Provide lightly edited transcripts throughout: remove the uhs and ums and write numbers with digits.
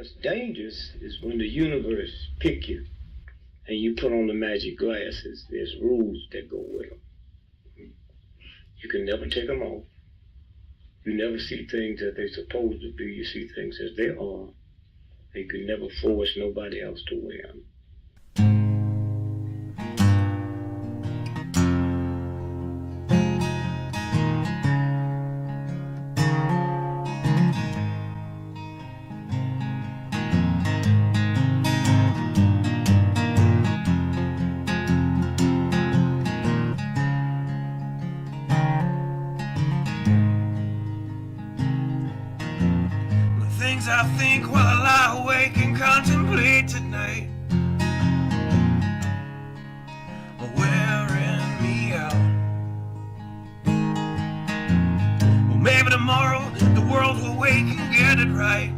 What's dangerous is when the universe pick you and you put on the magic glasses. There's rules that go with them. You can never take them off. You never see things that they're supposed to be. You see things as they are. You can never force nobody else to wear them. I think while I lie awake and contemplate tonight are wearing me out. Well, maybe tomorrow the world will wake and get it right,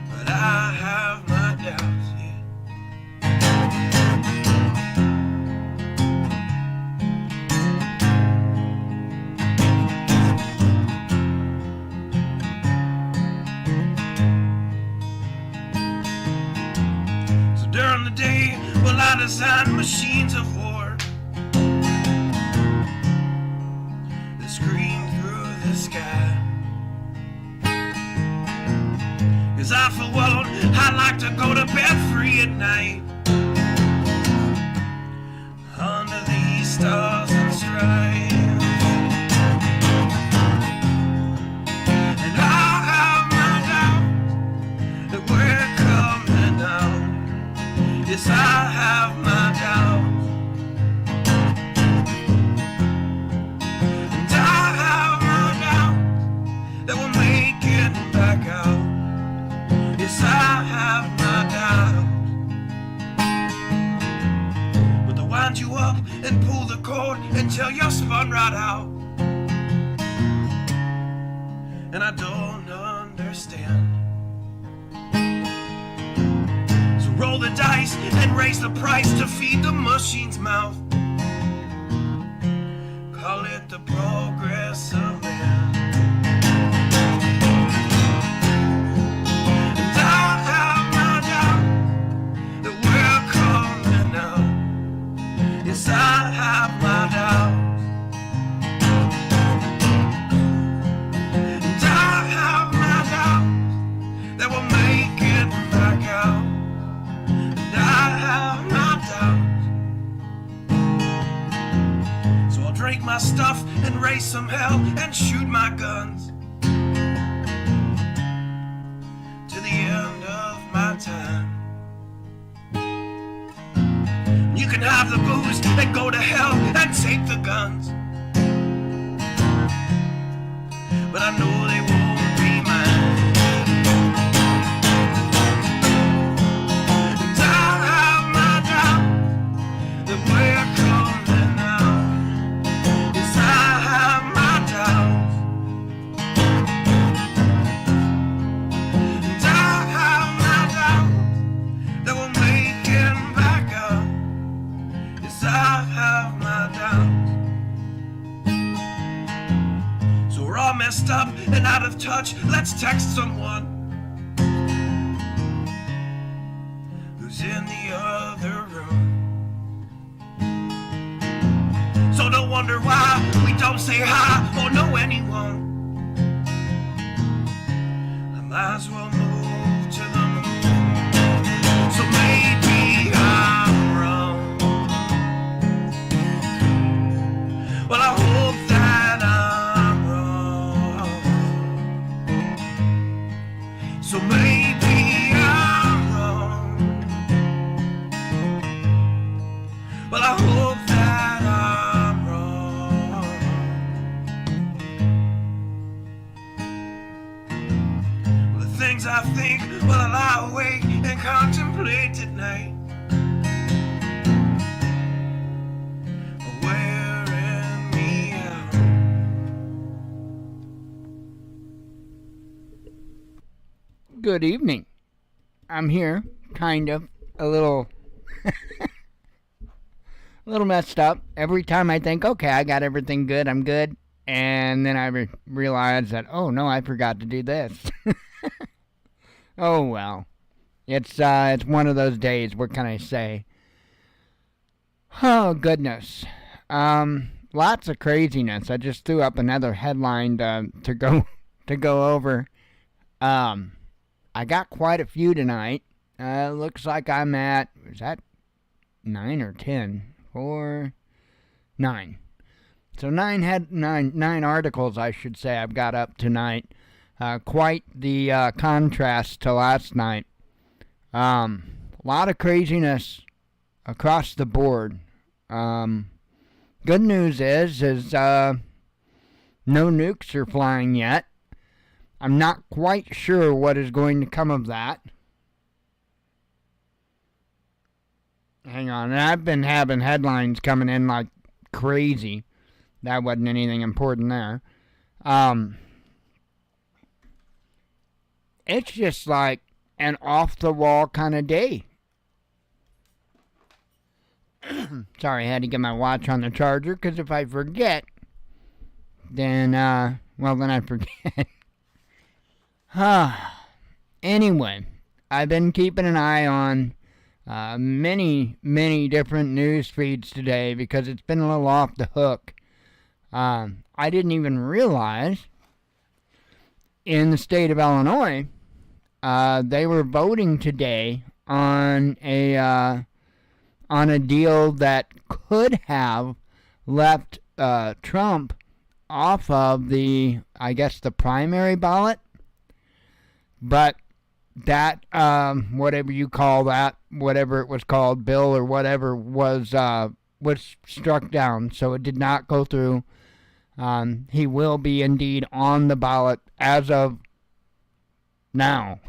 but I have my doubts, yeah. During the day, well, I design machines of war that scream through the sky. 'Cause I, for one, I like to go to bed free at night under these stars and stripes. And I have my doubt that we're coming down. Yes, I have my doubts, and I have my doubts that we'll make it back out. Yes, I have my doubts, but they'll wind you up and pull the cord until you're spun right out, and I don't understand. Roll the dice and raise the price to feed the machine's mouth. Call it the progress of man. And I have my doubt that we're coming out. Yes, I have my doubt. And I have my doubt that we'll make it back out. I have my doubts, so I'll drink my stuff and raise some hell and shoot my guns to the end of my time. You can have the booze and go to hell and take the guns, but I know they won't be mine. We're coming out. Yes, I have my doubts, and I have my doubts that we'll make it back up. Yes, I have my doubts. So we're all messed up and out of touch. Let's text someone who's in the other room. So don't wonder why we don't say hi or know anyone. I might as well move to the moon. So maybe I'm wrong. Well, I hope that I'm wrong. So maybe I'm wrong. Well, I hope that I'm wrong. Well, the things I think while I lie awake and contemplate at night are wearing me out. Good evening. I'm here, kind of, a little messed up. Every time I think, okay, I got everything good, I'm good, And then I realized that, oh no, I forgot to do this. Oh well. It's one of those days, what can I say? Oh goodness. Lots of craziness. I just threw up another headline to go over. I got quite a few tonight. Looks like I'm at, is that 9 or 10? 9. So nine articles, I should say, I've got up tonight. Quite the contrast to last night. A lot of craziness across the board. Good news is no nukes are flying yet. I'm not quite sure what is going to come of that. Hang on, and I've been having headlines coming in like crazy. That wasn't anything important there. It's just like an off-the-wall kind of day. Sorry, I had to get my watch on the charger, because if I forget, then I forget. Anyway, I've been keeping an eye on many different news feeds today, because it's been a little off the hook. I didn't even realize in the state of Illinois, they were voting today on a deal that could have left Trump off of the primary ballot. But that, whatever you call that, whatever it was called, bill or whatever, was struck down. So it did not go through. He will be indeed on the ballot as of now.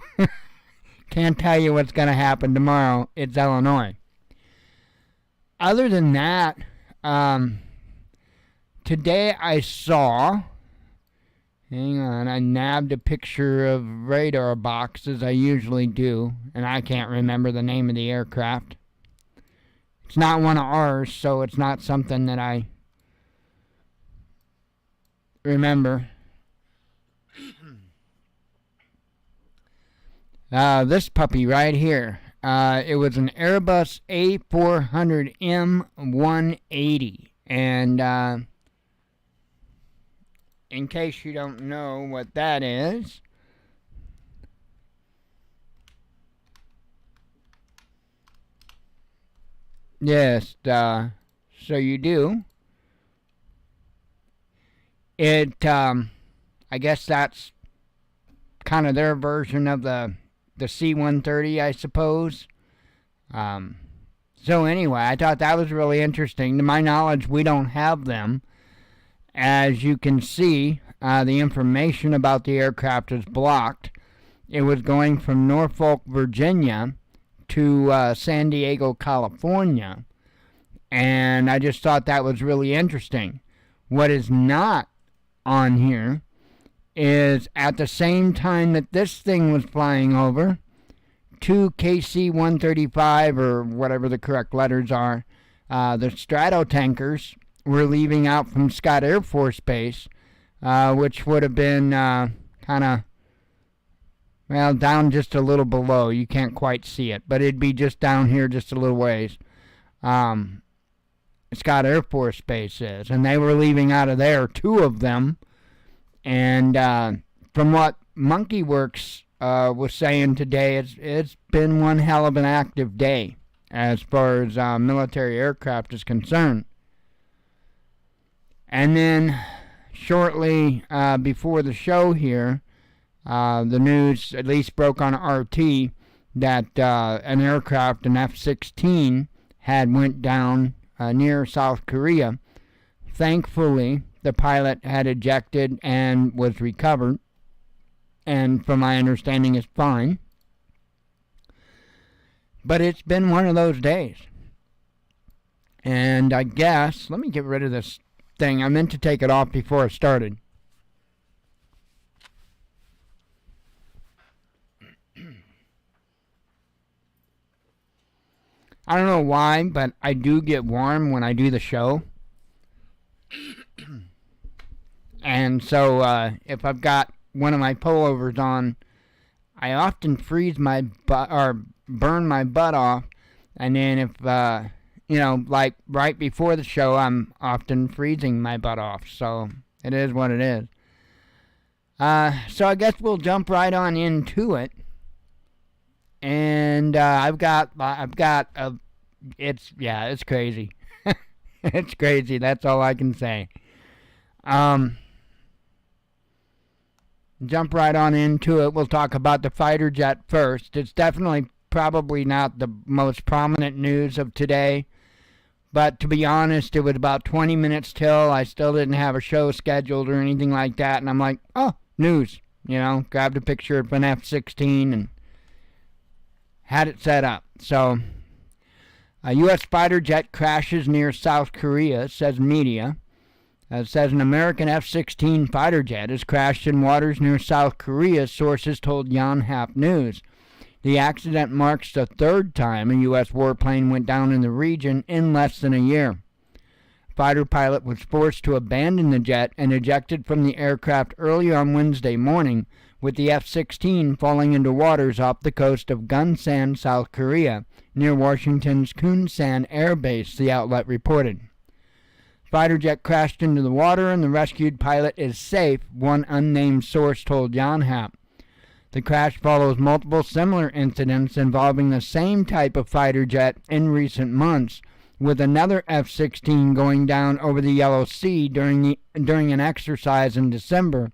Can't tell you what's going to happen tomorrow. It's Illinois. Other than that, today I saw, hang on, I nabbed a picture of radar box as I usually do, and I can't remember the name of the aircraft. It's not one of ours, so it's not something that I remember. This puppy right here. It was an Airbus A400M 180. And in case you don't know what that is, yes, so you do. It, I guess that's kind of their version of the C-130, I suppose. So anyway, I thought that was really interesting. To my knowledge, we don't have them. As you can see, the information about the aircraft is blocked. It was going from Norfolk, Virginia to San Diego, California. And I just thought that was really interesting. What is not on here is at the same time that this thing was flying over, two KC-135, or whatever the correct letters are, the Stratotankers were leaving out from Scott Air Force Base, which would have been kind of, well, down just a little below. You can't quite see it, but it'd be just down here just a little ways. Scott Air Force Base is, and they were leaving out of there, two of them. And from what MonkeyWorks was saying today, it's been one hell of an active day as far as military aircraft is concerned. And then shortly before the show here, the news at least broke on RT that an aircraft, an F-16, had went down near South Korea. Thankfully, the pilot had ejected and was recovered, and from my understanding is fine. But it's been one of those days. And I guess, let me get rid of this thing. I meant to take it off before I started. I don't know why, but I do get warm when I do the show. And so if I've got one of my pullovers on, I often freeze my butt or burn my butt off. And then if, like right before the show, I'm often freezing my butt off. So it is what it is. So I guess we'll jump right on into it. And it's crazy. It's crazy. That's all I can say. Jump right on into it. We'll talk about the fighter jet first. It's definitely probably not the most prominent news of today. But to be honest, it was about 20 minutes till. I still didn't have a show scheduled or anything like that. And I'm like, oh, news. Grabbed a picture of an F-16 and had it set up. So, a U.S. fighter jet crashes near South Korea, says media. It says an American F-16 fighter jet has crashed in waters near South Korea, sources told Yonhap News. The accident marks the third time a U.S. warplane went down in the region in less than a year. A fighter pilot was forced to abandon the jet and ejected from the aircraft early on Wednesday morning, with the F-16 falling into waters off the coast of Gunsan, South Korea, near Washington's Kunsan Air Base, the outlet reported. Fighter jet crashed into the water and the rescued pilot is safe, one unnamed source told Yonhap. The crash follows multiple similar incidents involving the same type of fighter jet in recent months, with another F-16 going down over the Yellow Sea during an exercise in December.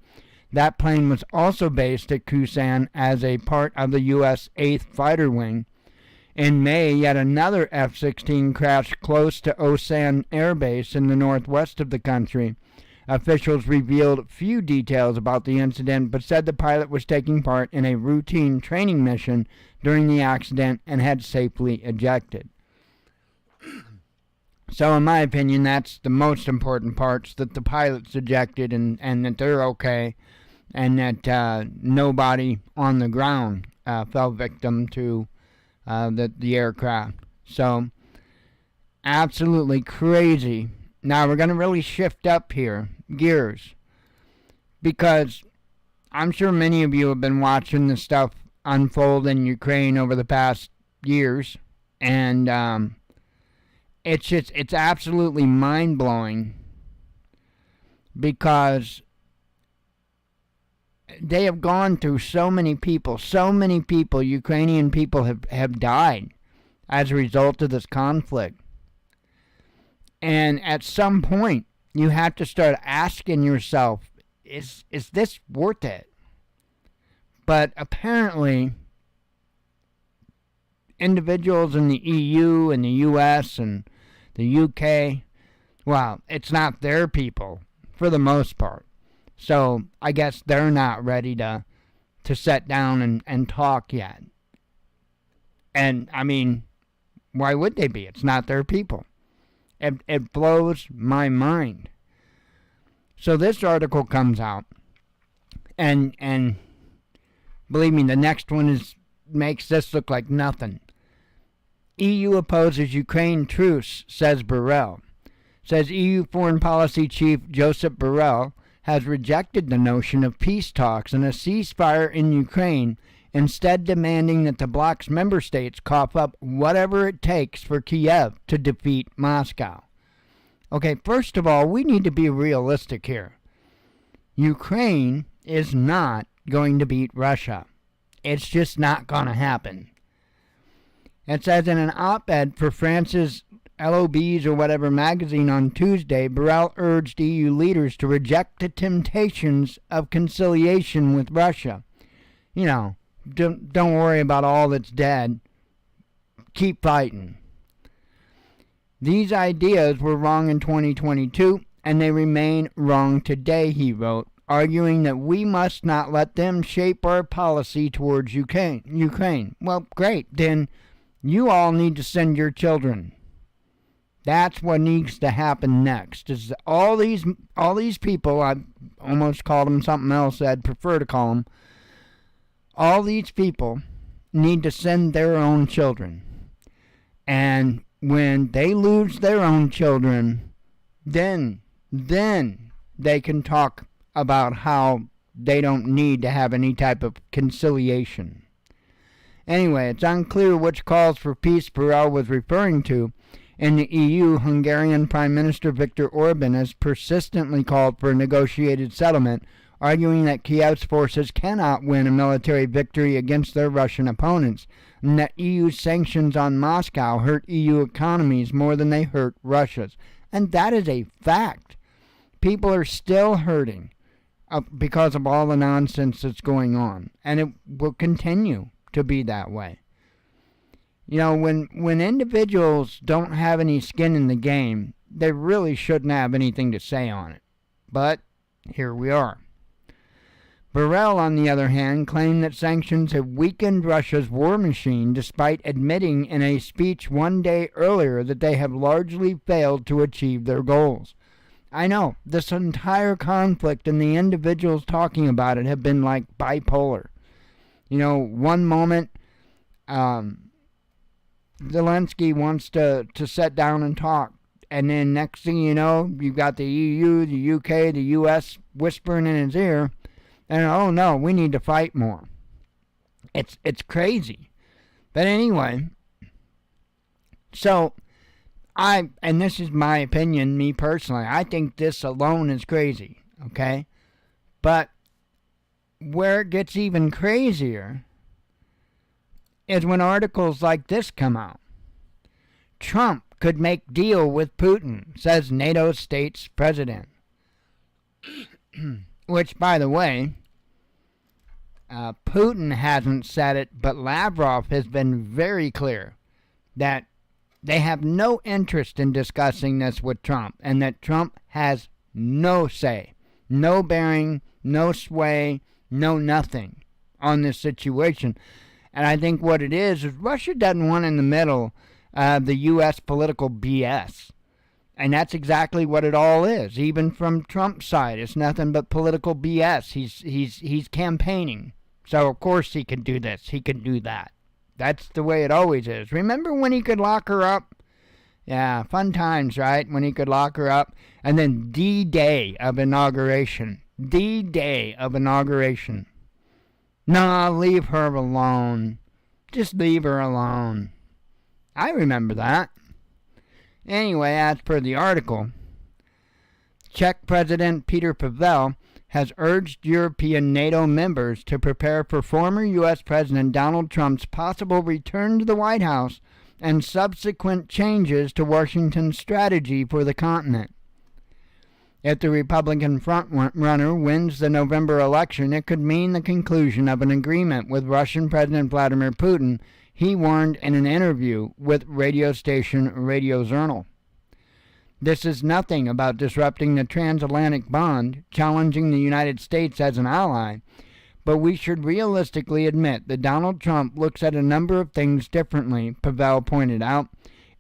That plane was also based at Kusan as a part of the U.S. 8th Fighter Wing. In May, yet another F-16 crashed close to Osan Air Base in the northwest of the country. Officials revealed few details about the incident, but said the pilot was taking part in a routine training mission during the accident and had safely ejected. So in my opinion, that's the most important parts, that the pilot's ejected and that they're okay, and that nobody on the ground fell victim to the aircraft. So, absolutely crazy. Now, we're going to really shift up here, gears, because I'm sure many of you have been watching this stuff unfold in Ukraine over the past years, and it's absolutely mind-blowing, because they have gone through so many people, Ukrainian people have died as a result of this conflict. And at some point, you have to start asking yourself, is this worth it? But apparently, individuals in the EU and the US and the UK, well, it's not their people for the most part. So I guess they're not ready to sit down and talk yet. And I mean, why would they be? It's not their people. It blows my mind. So this article comes out, and believe me, the next one makes this look like nothing. EU opposes Ukraine truce, says Borrell. Says EU Foreign Policy Chief Joseph Borrell has rejected the notion of peace talks and a ceasefire in Ukraine, instead demanding that the bloc's member states cough up whatever it takes for Kiev to defeat Moscow. Okay, first of all, we need to be realistic here. Ukraine is not going to beat Russia. It's just not going to happen. It says in an op-ed for France's LOBs or whatever magazine on Tuesday, Borrell urged EU leaders to reject the temptations of conciliation with Russia. Don't worry about all that's dead. Keep fighting. These ideas were wrong in 2022, and they remain wrong today, he wrote, arguing that we must not let them shape our policy towards Ukraine. Well, great. Then you all need to send your children. That's what needs to happen next. Is all these people, I almost called them something else I'd prefer to call them, all these people need to send their own children. And when they lose their own children, then they can talk about how they don't need to have any type of conciliation. Anyway, it's unclear which calls for peace Borrell was referring to. In the EU, Hungarian Prime Minister Viktor Orban has persistently called for a negotiated settlement, arguing that Kiev's forces cannot win a military victory against their Russian opponents, and that EU sanctions on Moscow hurt EU economies more than they hurt Russia's. And that is a fact. People are still hurting because of all the nonsense that's going on, and it will continue to be that way. You know, when individuals don't have any skin in the game, they really shouldn't have anything to say on it. But here we are. Borrell, on the other hand, claimed that sanctions have weakened Russia's war machine, despite admitting in a speech one day earlier that they have largely failed to achieve their goals. I know, this entire conflict and the individuals talking about it have been like bipolar. You know, one moment, Zelensky wants to sit down and talk, and then next thing you know, you've got the EU, the UK, the US whispering in his ear, and oh no, we need to fight more. It's crazy. But anyway, so and this is my opinion, me personally, I think this alone is crazy, okay? But where it gets even crazier is when articles like this come out. Trump could make deal with Putin, says NATO states president. Which, by the way, Putin hasn't said it, but Lavrov has been very clear that they have no interest in discussing this with Trump, and that Trump has no say, no bearing, no sway, no nothing on this situation. And I think what it is Russia doesn't want in the middle of the U.S. political BS. And that's exactly what it all is. Even from Trump's side, it's nothing but political BS. He's campaigning. So, of course, he can do this. He can do that. That's the way it always is. Remember when he could lock her up? Yeah, fun times, right? When he could lock her up. And then the day of inauguration. The day of inauguration. Nah, leave her alone. Just leave her alone. I remember that. Anyway, as per the article, Czech President Petr Pavel has urged European NATO members to prepare for former U.S. President Donald Trump's possible return to the White House and subsequent changes to Washington's strategy for the continent. If the Republican frontrunner wins the November election, it could mean the conclusion of an agreement with Russian President Vladimir Putin, he warned in an interview with radio station Radio Zurnal. This is nothing about disrupting the transatlantic bond, challenging the United States as an ally, but we should realistically admit that Donald Trump looks at a number of things differently, Pavel pointed out.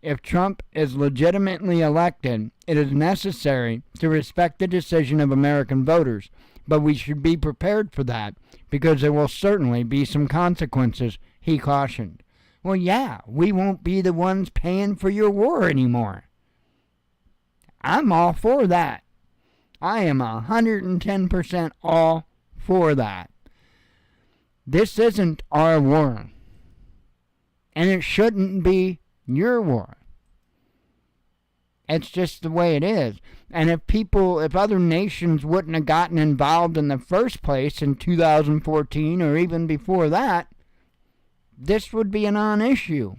If Trump is legitimately elected, it is necessary to respect the decision of American voters, but we should be prepared for that, because there will certainly be some consequences, he cautioned. Well, yeah, we won't be the ones paying for your war anymore. I'm all for that. I am 110% all for that. This isn't our war. And it shouldn't be your war. It's just the way it is. And if other nations wouldn't have gotten involved in the first place in 2014 or even before that, this would be a non-issue.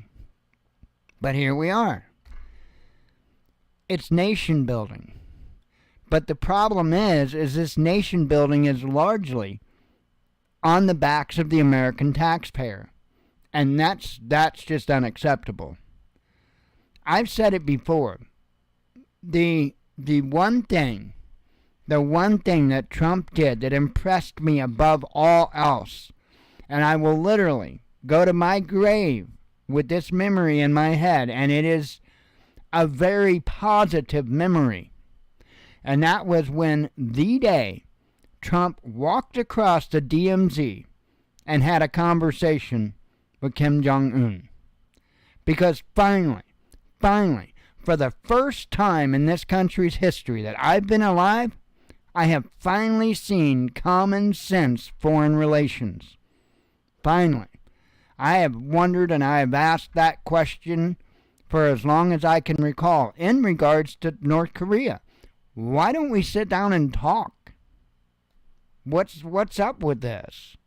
But here we are. It's nation building. But the problem is this nation building is largely on the backs of the American taxpayer. And that's just unacceptable. I've said it before. The one thing that Trump did that impressed me above all else, and I will literally go to my grave with this memory in my head, and it is a very positive memory. And that was when the day Trump walked across the DMZ and had a conversation with Kim Jong-un. Because finally, for the first time in this country's history that I've been alive, I have finally seen common sense foreign relations. Finally. I have wondered and I have asked that question for as long as I can recall in regards to North Korea. Why don't we sit down and talk? What's up with this?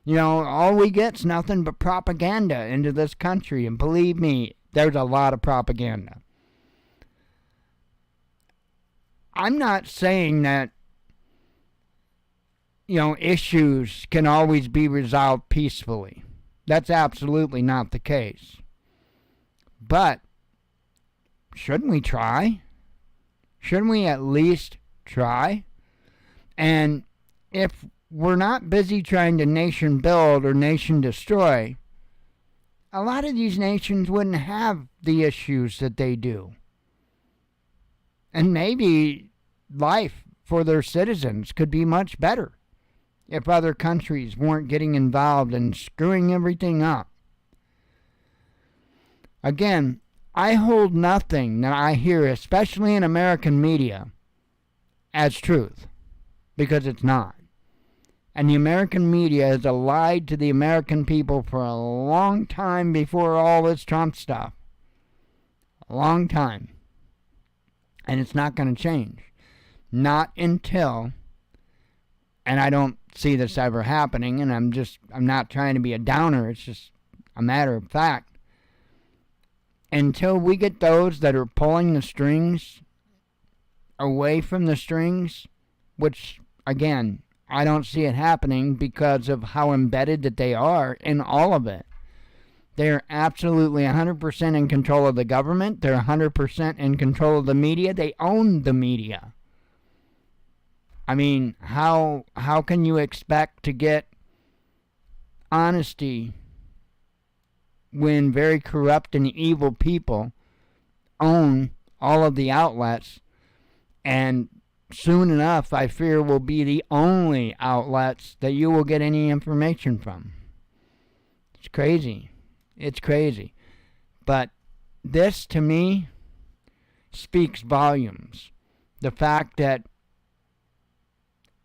You know, all we get's nothing but propaganda into this country, and believe me, there's a lot of propaganda. I'm not saying that, you know, issues can always be resolved peacefully. That's absolutely not the case. But shouldn't we try? Shouldn't we at least try? And if we're not busy trying to nation build or nation destroy, a lot of these nations wouldn't have the issues that they do. And maybe life for their citizens could be much better if other countries weren't getting involved and screwing everything up. Again, I hold nothing that I hear, especially in American media, as truth, because it's not. And the American media has lied to the American people for a long time before all this Trump stuff. A long time. And it's not going to change. Not until, and I don't see this ever happening, and I'm not trying to be a downer, it's just a matter of fact. Until we get those that are pulling the strings away from the strings, which, again, I don't see it happening because of how embedded that they are in all of it. They're absolutely 100% in control of the government. They're 100% in control of the media. They own the media. I mean, how can you expect to get honesty when very corrupt and evil people own all of the outlets, and soon enough, I fear, will be the only outlets that you will get any information from. It's crazy. It's crazy. But this, to me, speaks volumes. The fact that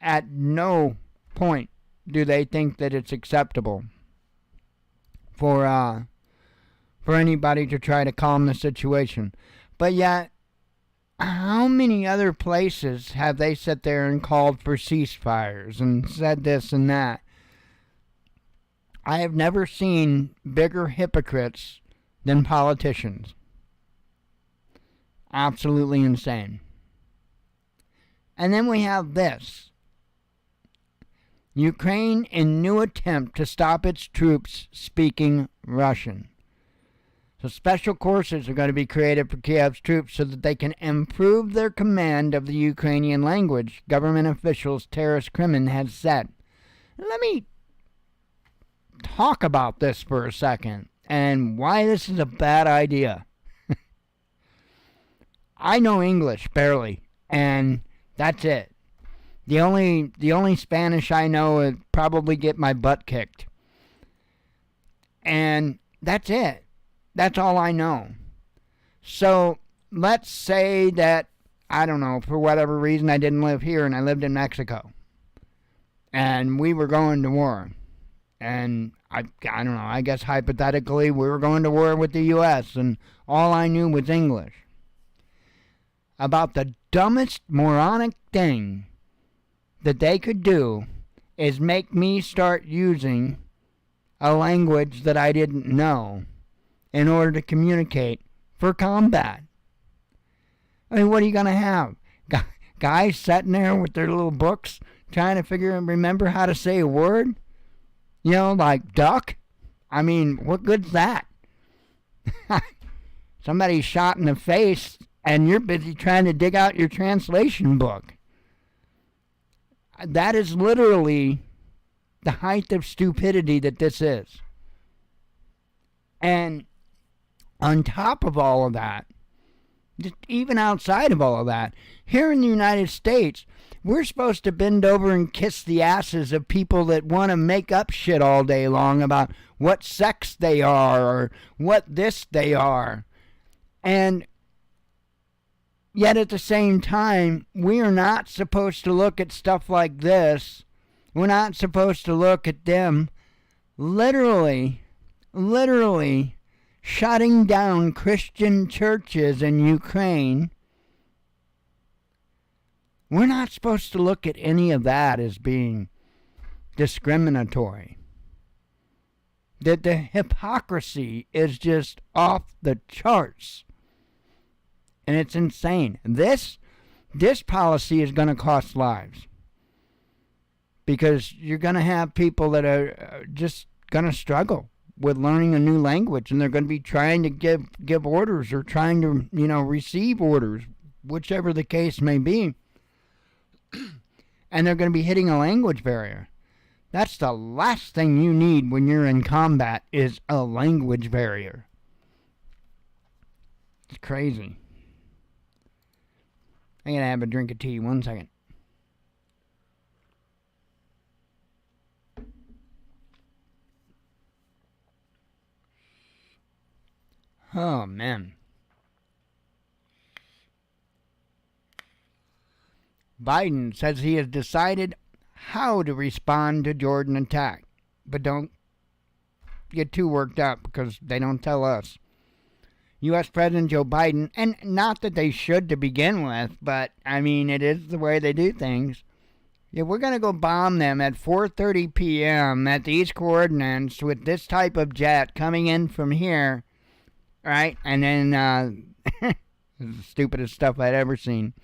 at no point do they think that it's acceptable for anybody to try to calm the situation. But yet, how many other places have they sat there and called for ceasefires and said this and that? I have never seen bigger hypocrites than politicians. Absolutely insane. And then we have this. Ukraine in new attempt to stop its troops speaking Russian. So special courses are going to be created for Kiev's troops so that they can improve their command of the Ukrainian language, government officials Taras Kremen has said. Let me talk about this for a second and why this is a bad idea. I know English barely, and that's it. The only Spanish I know would probably get my butt kicked. And that's it. That's all I know. So let's say that, I don't know, for whatever reason I didn't live here and I lived in Mexico. And we were going to war. And I don't know, I guess hypothetically we were going to war with the U.S. and all I knew was English. About the dumbest moronic thing that they could do is make me start using a language that I didn't know in order to communicate for combat. I mean, what are you going to have? Guys sitting there with their little books trying to figure and remember how to say a word? You know, like duck? I mean, what good's that? Somebody's shot in the face and you're busy trying to dig out your translation book. That is literally the height of stupidity that this is. And on top of all of that, just even outside of all of that, here in the United States, we're supposed to bend over and kiss the asses of people that want to make up shit all day long about what sex they are or what this they are. And, Yet at the same time, we are not supposed to look at stuff like this. We're not supposed to look at them literally shutting down Christian churches in Ukraine. We're not supposed to look at any of that as being discriminatory. That the hypocrisy is just off the charts. And it's insane. This policy is going to cost lives. Because you're going to have people that are just going to struggle with learning a new language, and they're going to be trying to give orders or trying to, receive orders, whichever the case may be. And they're going to be hitting a language barrier. That's the last thing you need when you're in combat is a language barrier. It's crazy. I'm going to have a drink of tea. 1 second. Oh, man. Biden says he has decided how to respond to Jordan attack. But don't get too worked up because they don't tell us. U.S. President Joe Biden, and not that they should to begin with, but, it is the way they do things. Yeah, we're going to go bomb them at 4:30 p.m. at these coordinates with this type of jet coming in from here, right? And then, this is the stupidest stuff I'd ever seen.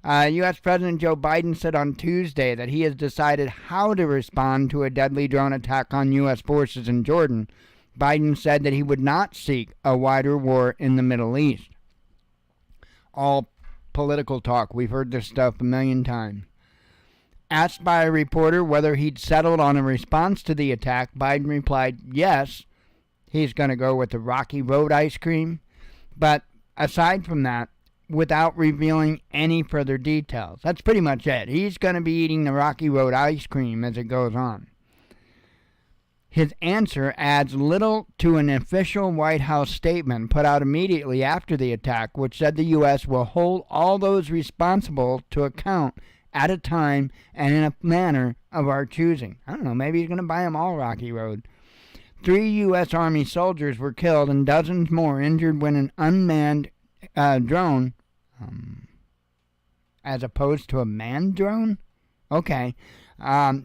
U.S. President Joe Biden said on Tuesday that he has decided how to respond to a deadly drone attack on U.S. forces in Jordan. Biden said that he would not seek a wider war in the Middle East. All political talk. We've heard this stuff a million times. Asked by a reporter whether he'd settled on a response to the attack, Biden replied, yes, he's going to go with the Rocky Road ice cream. But aside from that, without revealing any further details. That's pretty much it. He's going to be eating the Rocky Road ice cream as it goes on. His answer adds little to an official White House statement put out immediately after the attack, which said the U.S. will hold all those responsible to account at a time and in a manner of our choosing. I don't know, maybe he's going to buy them all Rocky Road. 3 U.S. Army soldiers were killed and dozens more injured when an unmanned drone, as opposed to a manned drone? Okay.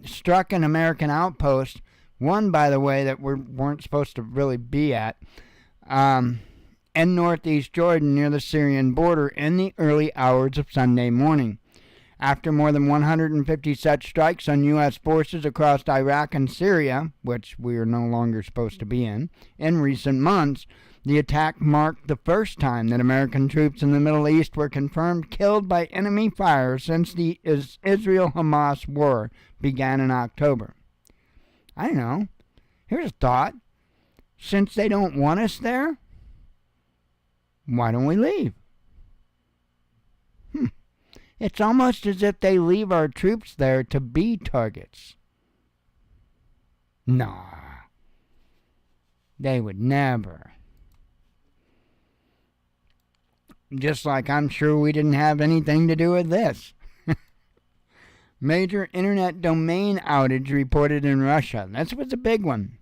Struck an American outpost. One, by the way, that we weren't supposed to really be at, in northeast Jordan near the Syrian border in the early hours of Sunday morning. After more than 150 such strikes on U.S. forces across Iraq and Syria, which we are no longer supposed to be in recent months, the attack marked the first time that American troops in the Middle East were confirmed killed by enemy fire since the Israel-Hamas war began in October. I don't know. Here's a thought. Since they don't want us there, why don't we leave? It's almost as if they leave our troops there to be targets. Nah. They would never. Just like I'm sure we didn't have anything to do with this. Major internet domain outage reported in Russia. This was a big one.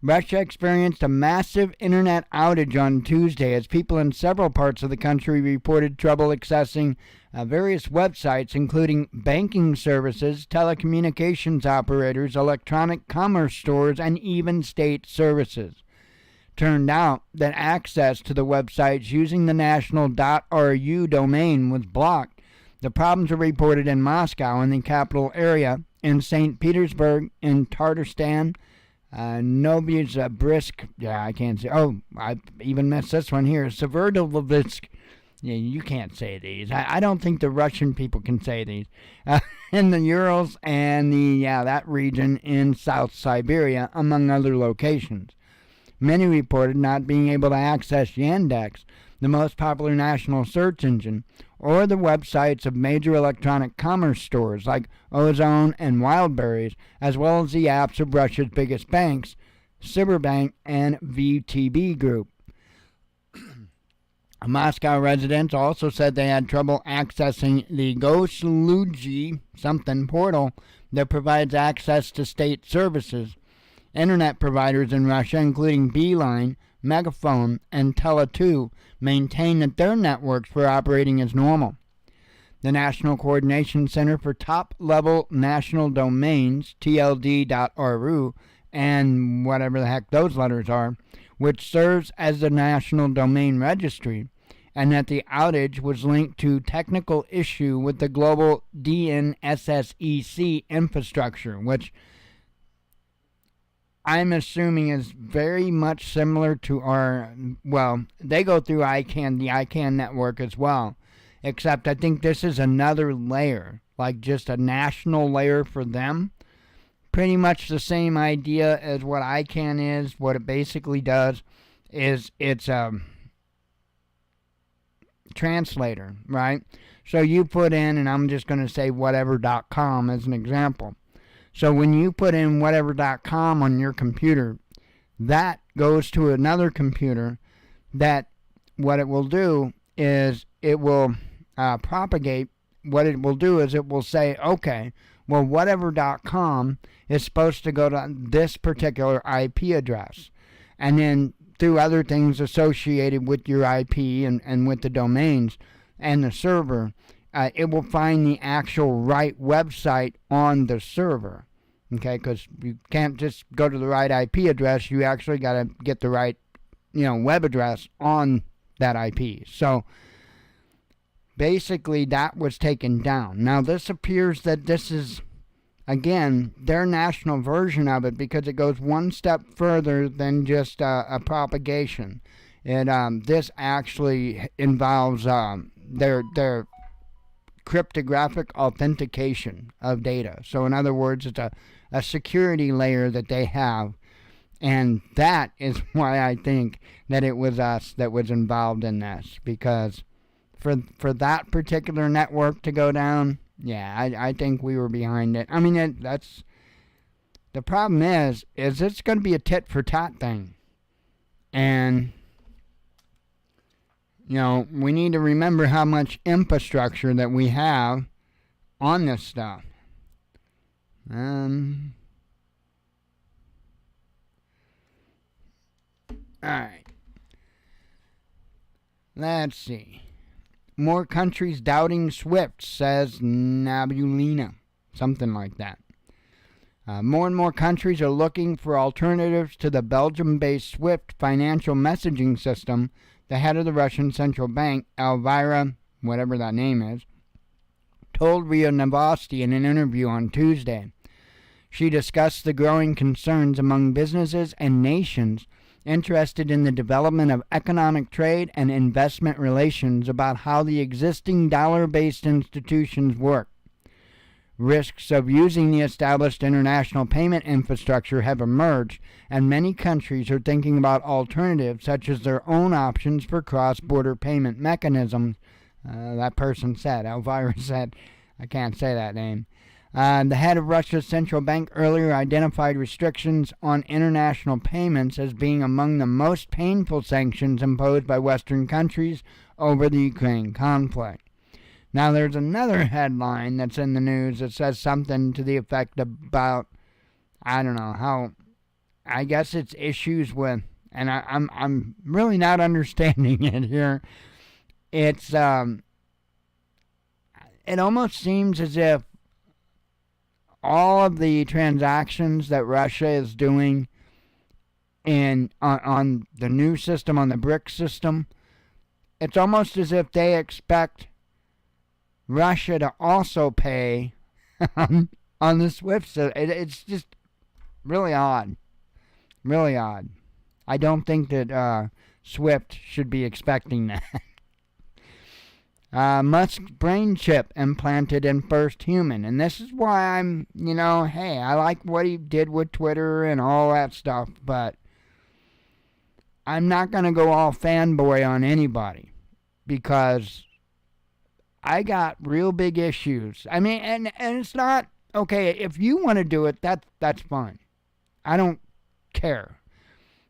Russia experienced a massive internet outage on Tuesday as people in several parts of the country reported trouble accessing various websites, including banking services, telecommunications operators, electronic commerce stores, and even state services. Turned out that access to the websites using the national .ru domain was blocked. The problems were reported in Moscow, in the capital area, in St. Petersburg, in Tatarstan, Novosibirsk, I can't say, I even messed this one here, Severodvinsk, you can't say these, I don't think the Russian people can say these, in the Urals and that region in South Siberia, among other locations. Many reported not being able to access Yandex, the most popular national search engine, or the websites of major electronic commerce stores like Ozone and Wildberries, as well as the apps of Russia's biggest banks, Cyberbank and VTB Group. Moscow residents also said they had trouble accessing the Gosluji something portal that provides access to state services. Internet providers in Russia, including Beeline, Megaphone, and Tele2, maintain that their networks were operating as normal. The National Coordination Center for Top-Level National Domains, TLD.ru, and whatever the heck those letters are, which serves as the National Domain Registry, and that the outage was linked to technical issue with the global DNSSEC infrastructure, which I'm assuming is very much similar to our, well, they go through ICANN, the ICANN network as well, except I think this is another layer, like just a national layer for them. Pretty much the same idea as what ICANN is. What it basically does is it's a translator, right? So you put in, and I'm just going to say whatever.com as an example. So when you put in whatever.com on your computer, that goes to another computer that what it will do is it will propagate. What it will do is it will say, okay, well, whatever.com is supposed to go to this particular IP address. And then through other things associated with your IP and with the domains and the server, it will find the actual right website on the server. Okay, because you can't just go to the right IP address. You actually got to get the right, web address on that IP. So basically that was taken down. Now this appears that this is, again, their national version of it, because it goes one step further than just a propagation. This actually involves their cryptographic authentication of data. So in other words, it's a security layer that they have, and that is why I think that it was us that was involved in this, because for that particular network to go down, yeah, I think we were behind it. I mean, that's the problem is it's going to be a tit for tat thing, and we need to remember how much infrastructure that we have on this stuff. Alright. Let's see. More countries doubting SWIFT, says Nabulina. Something like that. More and more countries are looking for alternatives to the Belgium-based SWIFT financial messaging system. The head of the Russian central bank, Elvira, whatever that name is, told RIA Novosti in an interview on Tuesday. She discussed the growing concerns among businesses and nations interested in the development of economic trade and investment relations about how the existing dollar-based institutions work. Risks of using the established international payment infrastructure have emerged, and many countries are thinking about alternatives such as their own options for cross-border payment mechanisms. That person said, Elvira said, I can't say that name. The head of Russia's central bank earlier identified restrictions on international payments as being among the most painful sanctions imposed by Western countries over the Ukraine conflict. Now, there's another headline that's in the news that says something to the effect about, I don't know, how, I guess it's issues with, and I'm really not understanding it here. It's, it almost seems as if all of the transactions that Russia is doing on the new system, on the BRIC system, it's almost as if they expect Russia to also pay on the SWIFT system. It's just really odd. Really odd. I don't think that SWIFT should be expecting that. Musk's brain chip implanted in first human. And this is why I'm, hey, I like what he did with Twitter and all that stuff, but I'm not going to go all fanboy on anybody, because I got real big issues. I mean, and it's not, okay, if you want to do it, that's fine. I don't care.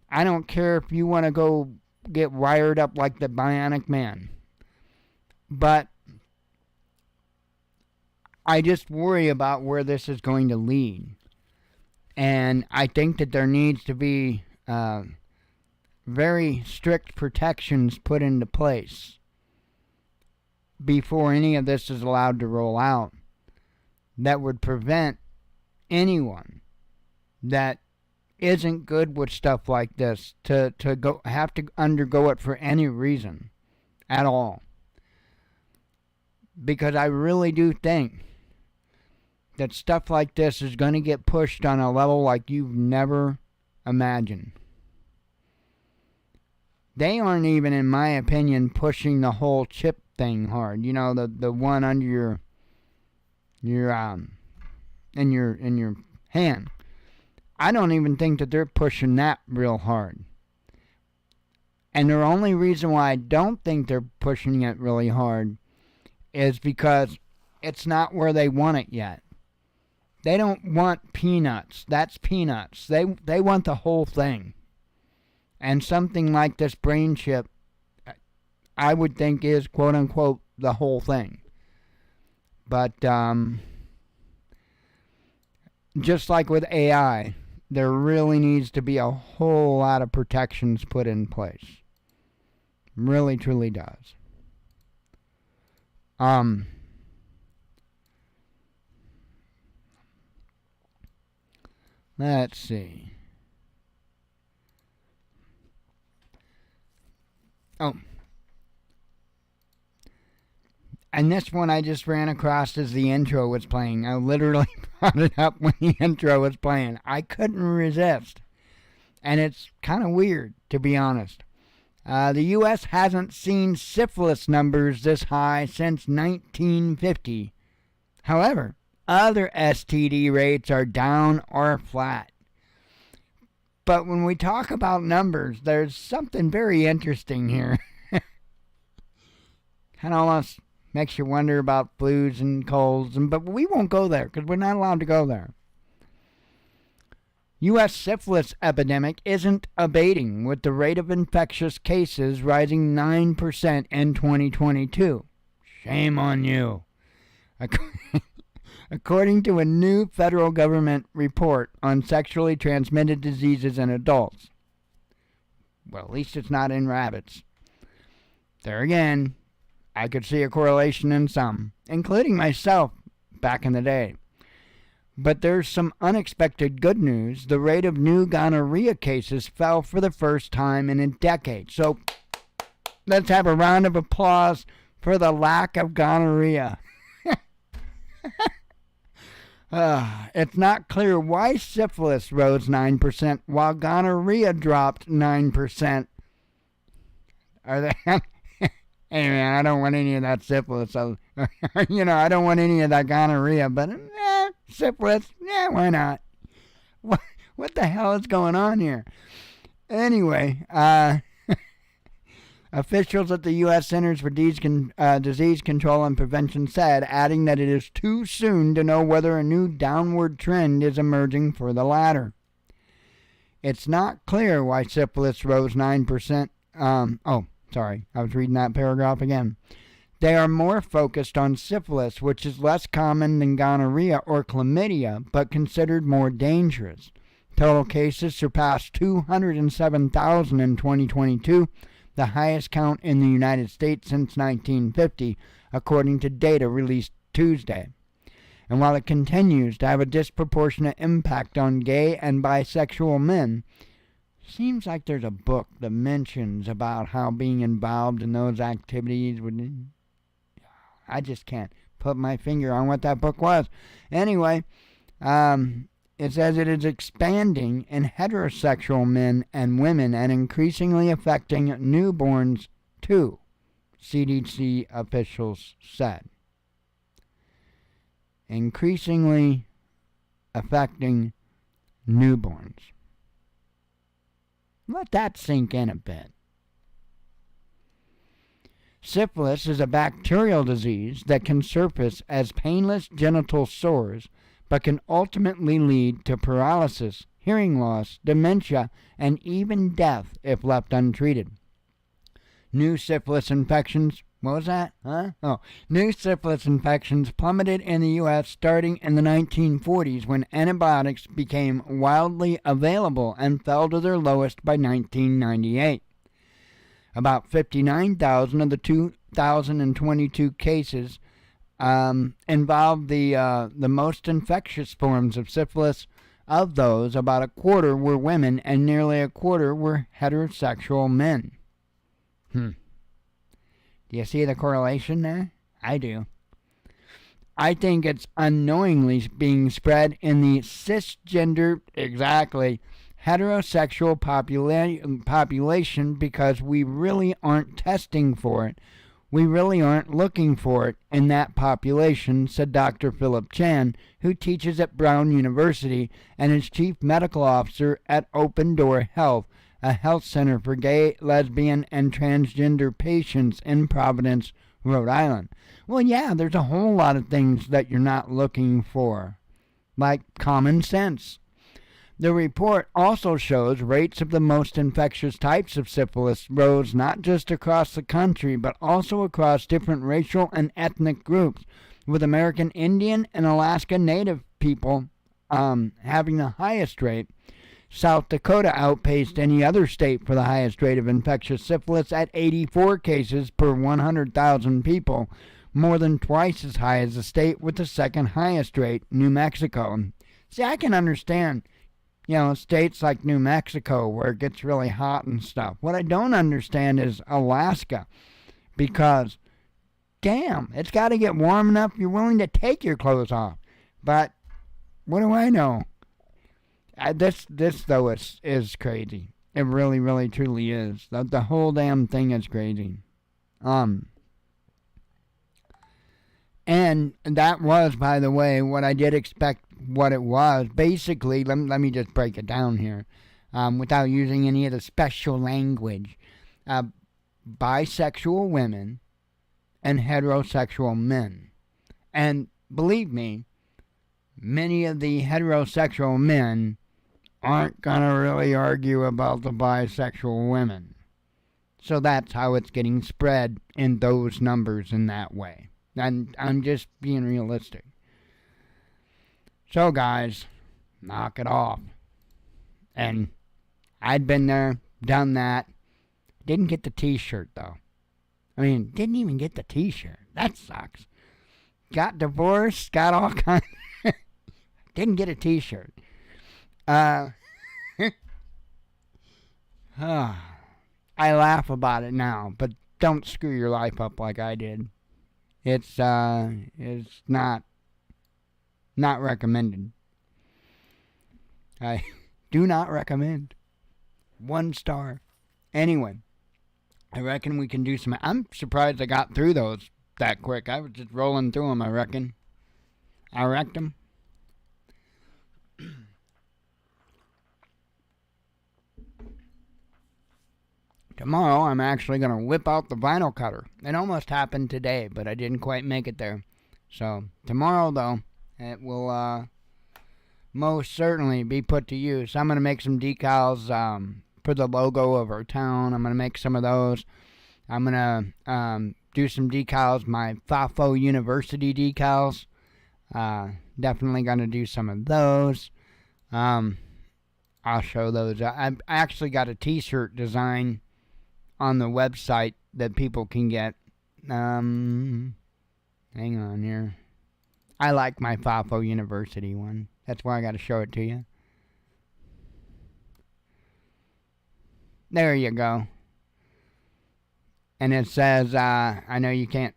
I don't care if you want to go get wired up like the Bionic Man. But I just worry about where this is going to lead. And I think that there needs to be very strict protections put into place before any of this is allowed to roll out that would prevent anyone that isn't good with stuff like this to have to undergo it for any reason at all. Because I really do think that stuff like this is going to get pushed on a level like you've never imagined. They aren't even, in my opinion, pushing the whole chip thing hard. You know, the one under your in your hand. I don't even think that they're pushing that real hard. And the only reason why I don't think they're pushing it really hard is because it's not where they want it yet. They don't want peanuts. That's peanuts. They want the whole thing. And something like this brain chip, I would think, is quote-unquote the whole thing. But just like with AI, there really needs to be a whole lot of protections put in place. Really, truly does. Let's see. Oh. And this one I just ran across as the intro was playing. I literally brought it up when the intro was playing. I couldn't resist. And it's kind of weird, to be honest. The U.S. hasn't seen syphilis numbers this high since 1950. However, other STD rates are down or flat. But when we talk about numbers, there's something very interesting here. Kind of almost makes you wonder about flus and colds, but we won't go there because we're not allowed to go there. U.S. syphilis epidemic isn't abating, with the rate of infectious cases rising 9% in 2022. Shame on you. According to a new federal government report on sexually transmitted diseases in adults. Well, at least it's not in rabbits. There again, I could see a correlation in some, including myself back in the day. But there's some unexpected good news. The rate of new gonorrhea cases fell for the first time in a decade. So let's have a round of applause for the lack of gonorrhea. It's not clear why syphilis rose 9% while gonorrhea dropped 9%. Are they... Hey man, I don't want any of that syphilis. I don't want any of that gonorrhea, but syphilis, why not? What the hell is going on here? Anyway, officials at the U.S. Centers for Disease Control and Prevention said, adding that it is too soon to know whether a new downward trend is emerging for the latter. It's not clear why syphilis rose 9%. Sorry, I was reading that paragraph again. They are more focused on syphilis, which is less common than gonorrhea or chlamydia, but considered more dangerous. Total cases surpassed 207,000 in 2022, the highest count in the United States since 1950, according to data released Tuesday. And while it continues to have a disproportionate impact on gay and bisexual men, seems like there's a book that mentions about how being involved in those activities would... I just can't put my finger on what that book was. Anyway, it says it is expanding in heterosexual men and women and increasingly affecting newborns too, CDC officials said. Increasingly affecting newborns. Let that sink in a bit. Syphilis is a bacterial disease that can surface as painless genital sores, but can ultimately lead to paralysis, hearing loss, dementia, and even death if left untreated. New syphilis infections. What was that? Huh? Oh, new syphilis infections plummeted in the U.S. starting in the 1940s when antibiotics became wildly available and fell to their lowest by 1998. About 59,000 of the 2,022 cases involved the most infectious forms of syphilis. Of those, about a quarter were women and nearly a quarter were heterosexual men. Do you see the correlation there? I do. I think it's unknowingly being spread in the cisgender, exactly, heterosexual population because we really aren't testing for it. We really aren't looking for it in that population, said Dr. Philip Chan, who teaches at Brown University and is chief medical officer at Open Door Health, a health center for gay, lesbian, and transgender patients in Providence, Rhode Island. Well, yeah, there's a whole lot of things that you're not looking for, like common sense. The report also shows rates of the most infectious types of syphilis rose not just across the country, but also across different racial and ethnic groups, with American Indian and Alaska Native people having the highest rate. South Dakota outpaced any other state for the highest rate of infectious syphilis at 84 cases per 100,000 people, more than twice as high as the state with the second highest rate, New Mexico. See, I can understand, states like New Mexico where it gets really hot and stuff. What I don't understand is Alaska, because, damn, it's got to get warm enough you're willing to take your clothes off. But what do I know? This though, is crazy. It really, really, truly is. The whole damn thing is crazy. And that was, by the way, what I did expect what it was. Basically, let me just break it down here without using any of the special language. Bisexual women and heterosexual men. And believe me, many of the heterosexual men aren't going to really argue about the bisexual women. So that's how it's getting spread in those numbers in that way. And I'm just being realistic. So guys, knock it off. And I'd been there, done that. Didn't get the t-shirt though. I mean, didn't even get the t-shirt. That sucks. Got divorced, got all kinds. Didn't get a t-shirt. I laugh about it now, but don't screw your life up like I did. It's not recommended. I do not recommend. 1 star. Anyway, I reckon we can do some. I'm surprised I got through those that quick. I was just rolling through them, I reckon. I wrecked them. Tomorrow, I'm actually going to whip out the vinyl cutter. It almost happened today, but I didn't quite make it there. So, tomorrow, though, it will most certainly be put to use. I'm going to make some decals for the logo of our town. I'm going to make some of those. I'm going to do some decals, my FAFO University decals. Definitely going to do some of those. I'll show those. I actually got a t-shirt design on the website that people can get. Hang on here. I like my FAFO University one. That's why I got to show it to you. There you go. And it says, I know you can't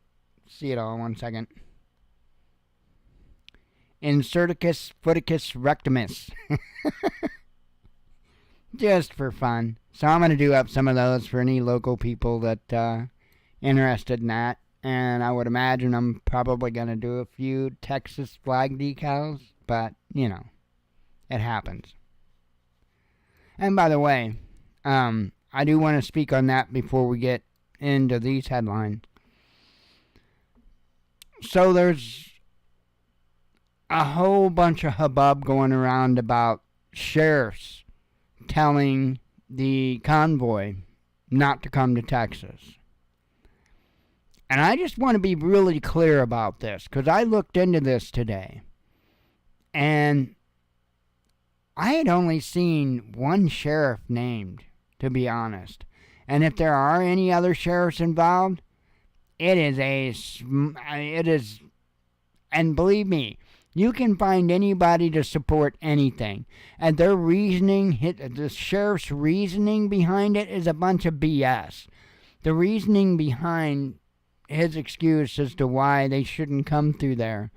see it all. 1 second. Inserticus footicus rectimus. Just for fun. So I'm going to do up some of those for any local people that interested in that. And I would imagine I'm probably going to do a few Texas flag decals. But, it happens. And by the way, I do want to speak on that before we get into these headlines. So there's a whole bunch of hubbub going around about sheriffs telling the convoy not to come to Texas. And I just want to be really clear about this, because I looked into this today, and I had only seen one sheriff named, to be honest. And if there are any other sheriffs involved, it is, and believe me, you can find anybody to support anything. And their reasoning, the sheriff's reasoning behind it is a bunch of BS. The reasoning behind his excuse as to why they shouldn't come through there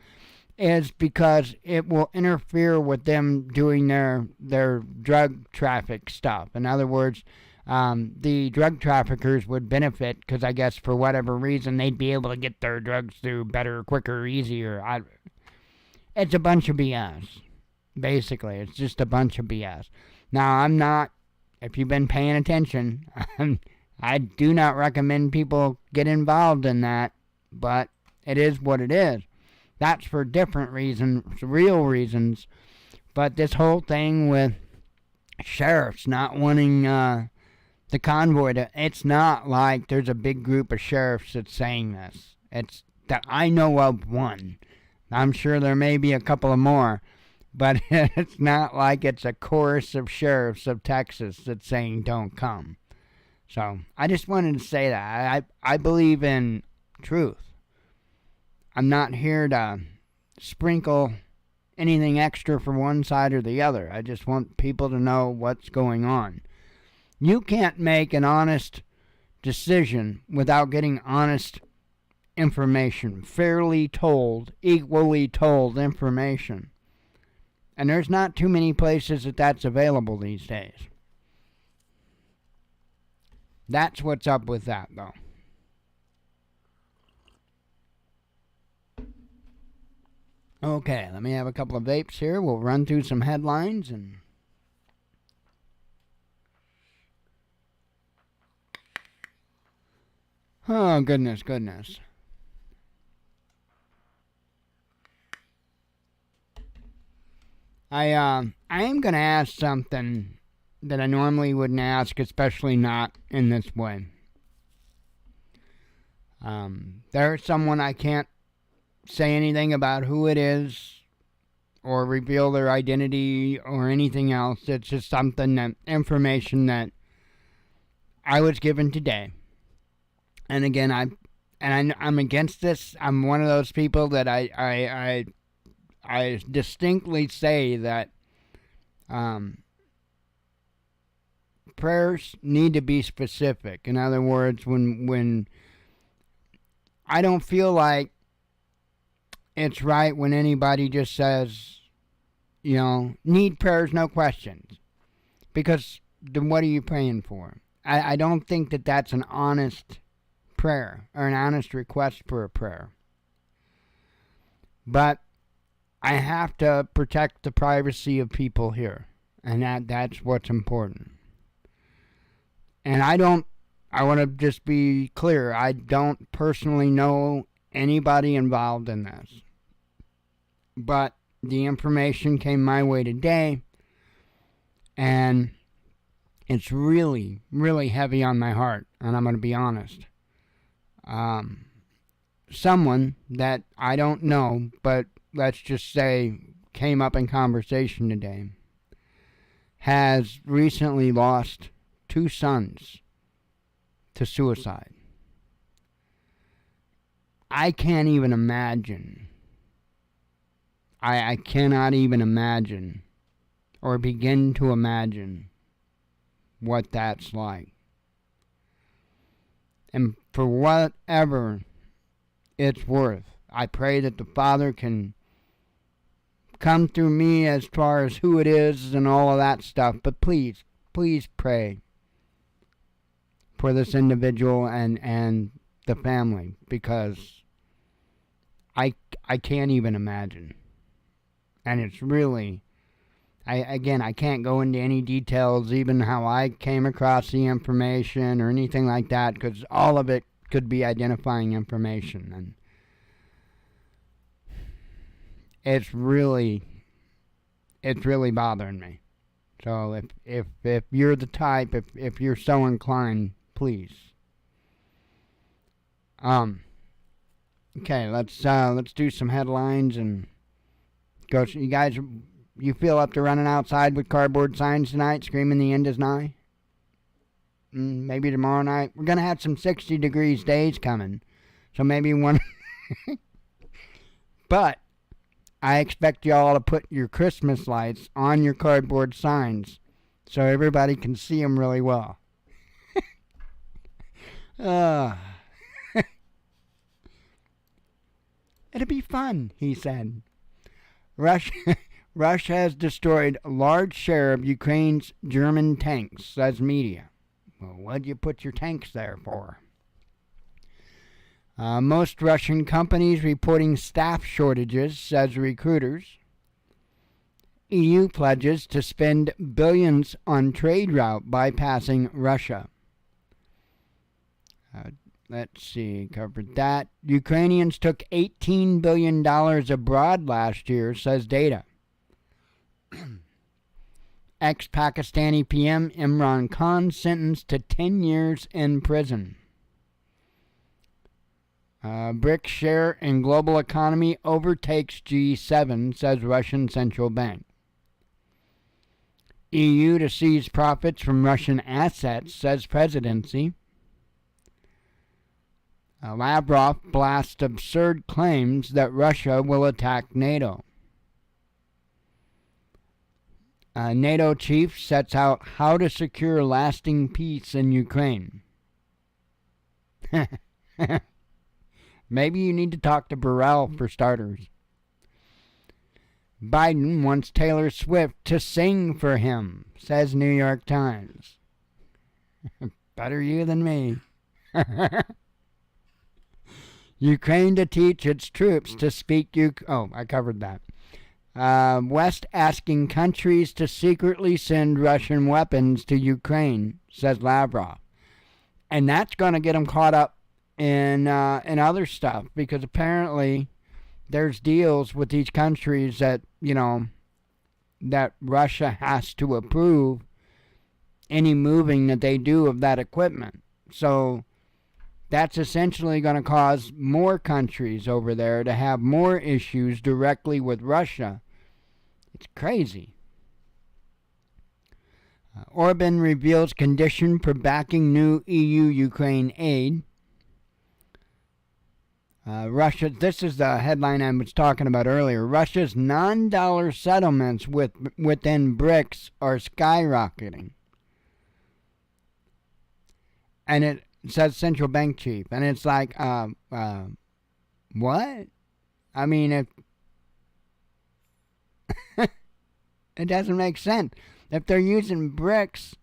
is because it will interfere with them doing their drug traffic stuff. In other words, the drug traffickers would benefit because I guess for whatever reason they'd be able to get their drugs through better, quicker, easier. It's a bunch of BS. Basically, it's just a bunch of BS. Now, I'm not, if you've been paying attention, I do not recommend people get involved in that, but it is what it is. That's for different reasons, real reasons. But this whole thing with sheriffs not wanting the convoy it's not like there's a big group of sheriffs that's saying this. It's that I know of one. I'm sure there may be a couple of more, but it's not like it's a chorus of sheriffs of Texas that's saying don't come. So I just wanted to say that. I believe in truth. I'm not here to sprinkle anything extra for one side or the other. I just want people to know what's going on. You can't make an honest decision without getting honest information, fairly told, equally told information. And there's not too many places that's available these days. That's what's up with that, though. Okay, let me have a couple of vapes here. We'll run through some headlines and... Oh, goodness. I am going to ask something that I normally wouldn't ask, especially not in this way. There's someone I can't say anything about who it is or reveal their identity or anything else. It's just information that I was given today. And again, I'm against this. I'm one of those people that I distinctly say that prayers need to be specific. In other words, when I don't feel like it's right when anybody just says, need prayers, no questions. Because then what are you praying for? I don't think that that's an honest prayer or an honest request for a prayer. But I have to protect the privacy of people here. And that's what's important. And I want to just be clear, I don't personally know anybody involved in this. But the information came my way today, and it's really, really heavy on my heart, and I'm going to be honest. Someone that I don't know, but let's just say came up in conversation today, has recently lost 2 sons to suicide. I can't even imagine. I cannot even imagine or begin to imagine what that's like. And for whatever it's worth, I pray that the Father can come through me as far as who it is and all of that stuff. But please pray for this individual and the family, because I can't even imagine. And it's really, I can't go into any details, even how I came across the information or anything like that, because all of it could be identifying information. And it's really bothering me. So if you're the type, if you're so inclined, please. Okay, let's do some headlines and go. You guys, you feel up to running outside with cardboard signs tonight, screaming the end is nigh? Maybe tomorrow night. We're gonna have some 60 degrees days coming, so maybe one. But I expect y'all to put your Christmas lights on your cardboard signs so everybody can see them really well. It'll be fun, he said. Russia has destroyed a large share of Ukraine's German tanks, says media. Well, what'd you put your tanks there for? Most Russian companies reporting staff shortages, says recruiters. EU pledges to spend billions on trade route bypassing Russia. Let's see, covered that. Ukrainians took $18 billion abroad last year, says data. Ex-Pakistani PM Imran Khan sentenced to 10 years in prison. BRICS share in global economy overtakes G7, says Russian central bank. EU to seize profits from Russian assets, says presidency. Lavrov blasts absurd claims that Russia will attack NATO. NATO chief sets out how to secure lasting peace in Ukraine. Maybe you need to talk to Burrell for starters. Biden wants Taylor Swift to sing for him, says New York Times. Better you than me. Ukraine to teach its troops to speak I covered that. West asking countries to secretly send Russian weapons to Ukraine, says Lavrov. And that's going to get them caught up in other stuff, because apparently there's deals with these countries that, that Russia has to approve any moving that they do of that equipment. So that's essentially going to cause more countries over there to have more issues directly with Russia. It's crazy. Orban reveals condition for backing new EU-Ukraine aid. Russia, this is the headline I was talking about earlier. Russia's non-dollar settlements within BRICS are skyrocketing. And it says central bank chief. And it's like, what? I mean, it doesn't make sense. If they're using BRICS,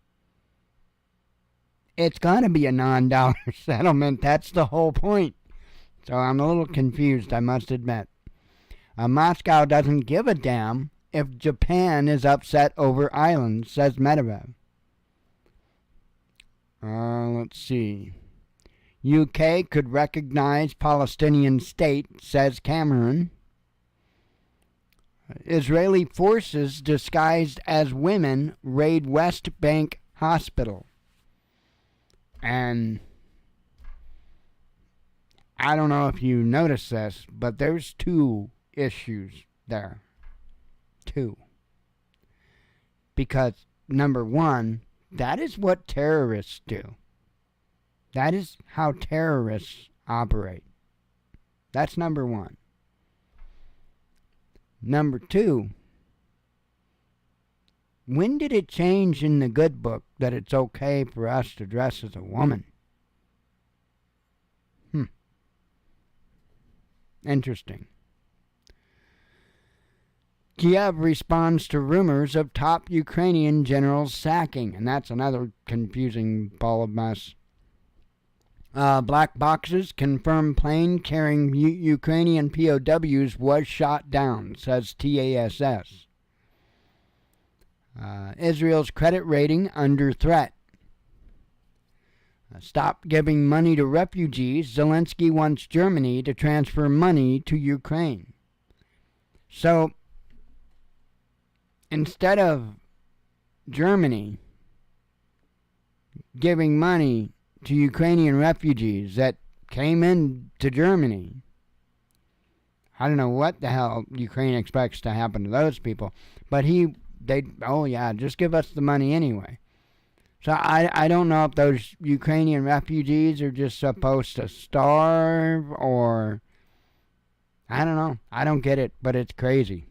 it's going to be a non-dollar settlement. That's the whole point. So I'm a little confused, I must admit. Moscow doesn't give a damn if Japan is upset over islands, says Medvedev. Let's see. UK could recognize Palestinian state, says Cameron. Israeli forces disguised as women raid West Bank hospital. And I don't know if you noticed this, but there's two issues there. Two. Because, number one, that is what terrorists do. That is how terrorists operate. That's number one. Number two, when did it change in the good book that it's okay for us to dress as a woman? Interesting. Kiev responds to rumors of top Ukrainian generals sacking, and that's another confusing ball of mess. Black boxes confirm plane carrying Ukrainian POWs was shot down, says TASS. Israel's credit rating under threat. Stop giving money to refugees. Zelensky wants Germany to transfer money to Ukraine. So, instead of Germany giving money to Ukrainian refugees that came into Germany, I don't know what the hell Ukraine expects to happen to those people. But just give us the money anyway. So I don't know if those Ukrainian refugees are just supposed to starve or... I don't know. I don't get it, but it's crazy.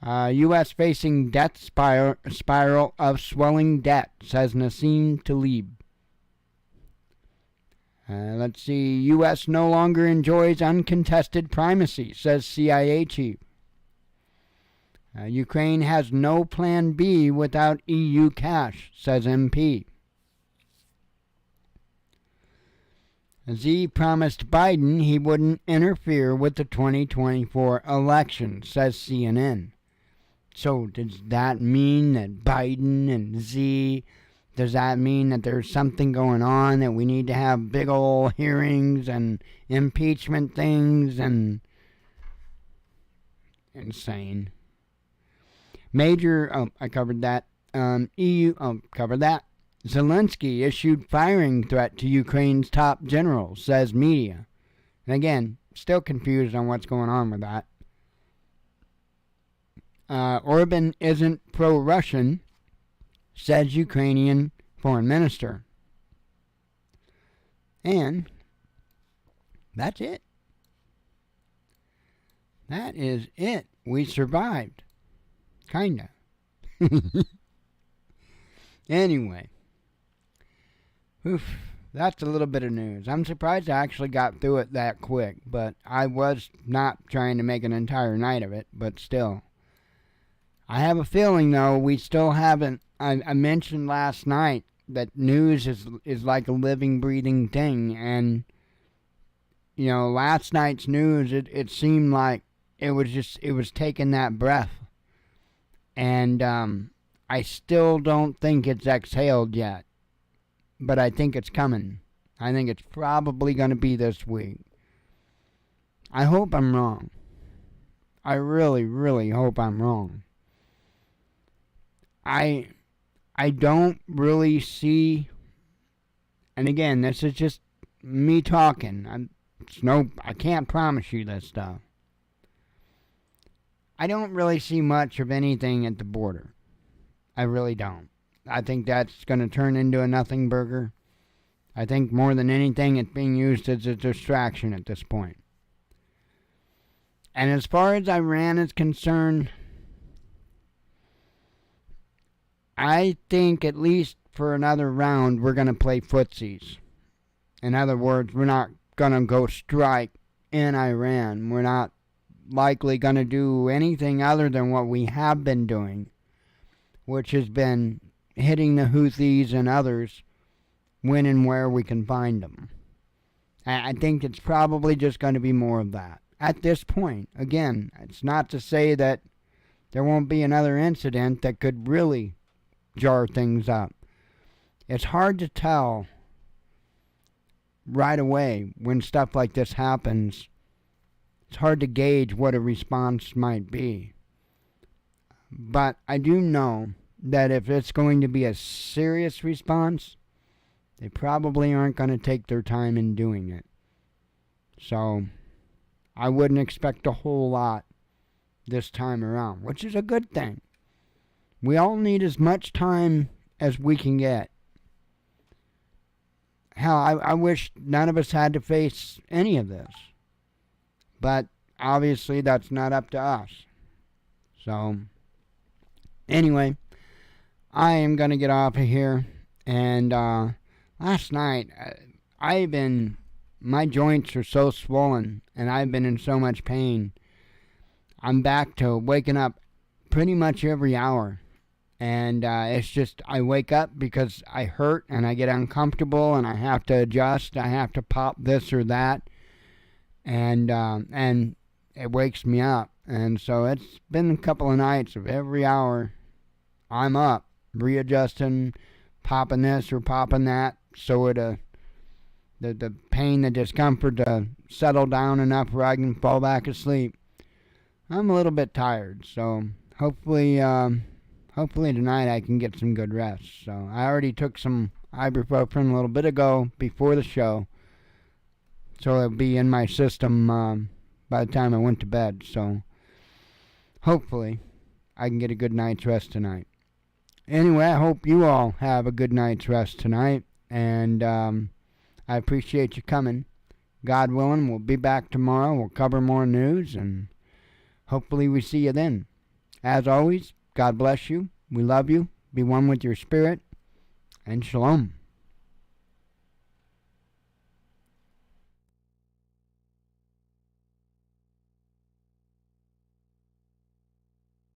U.S. facing death spiral of swelling debt, says Nassim Taleb. Let's see. U.S. no longer enjoys uncontested primacy, says CIA chief. Ukraine has no plan B without EU cash, says MP. Xi promised Biden he wouldn't interfere with the 2024 election, says CNN. So does that mean that Biden and Xi, does that mean that there's something going on, that we need to have big old hearings and impeachment things and... Insane. I covered that. Covered that. Zelensky issued firing threat to Ukraine's top general, says media. And again, still confused on what's going on with that. Orban isn't pro-Russian, says Ukrainian foreign minister. And that's it. That is it. We survived. Kinda. Anyway. That's a little bit of news. I'm surprised I actually got through it that quick, but I was not trying to make an entire night of it, but still. I have a feeling, though, we still haven't... I mentioned last night that news is like a living, breathing thing, and, you know, last night's news, it seemed like it was taking that breath. And I still don't think it's exhaled yet. But I think it's coming. I think it's probably going to be this week. I hope I'm wrong. I really, really hope I'm wrong. I don't really see... And again, this is just me talking. I can't promise you this stuff. I don't really see much of anything at the border. I really don't. I think that's going to turn into a nothing burger. I think more than anything, it's being used as a distraction at this point. And as far as Iran is concerned, I think at least for another round, we're going to play footsies. In other words, we're not going to go strike in Iran. We're not likely going to do anything other than what we have been doing, which has been hitting the Houthis and others when and where we can find them. I think it's probably just going to be more of that. At this point, again, it's not to say that there won't be another incident that could really jar things up. It's hard to tell right away when stuff like this happens. It's hard to gauge what a response might be. But I do know that if it's going to be a serious response, they probably aren't going to take their time in doing it. So I wouldn't expect a whole lot this time around, which is a good thing. We all need as much time as we can get. Hell, I wish none of us had to face any of this. But obviously that's not up to us. So anyway, I am going to get off of here. And last night, my joints are so swollen and I've been in so much pain. I'm back to waking up pretty much every hour. And it's just, I wake up because I hurt and I get uncomfortable and I have to adjust. I have to pop this or that. And it wakes me up. And so it's been a couple of nights of every hour I'm up, readjusting, popping this or popping that, so the pain, the discomfort to settle down enough where I can fall back asleep. I'm a little bit tired, so hopefully tonight I can get some good rest. So I already took some ibuprofen a little bit ago before the show. so it'll be in my system by the time I went to bed. So hopefully I can get a good night's rest tonight. Anyway, I hope you all have a good night's rest tonight, and I appreciate you coming. God willing, we'll be back tomorrow. We'll cover more news, and hopefully we see you then. As always, God bless you. We love you. Be one with your spirit, and shalom.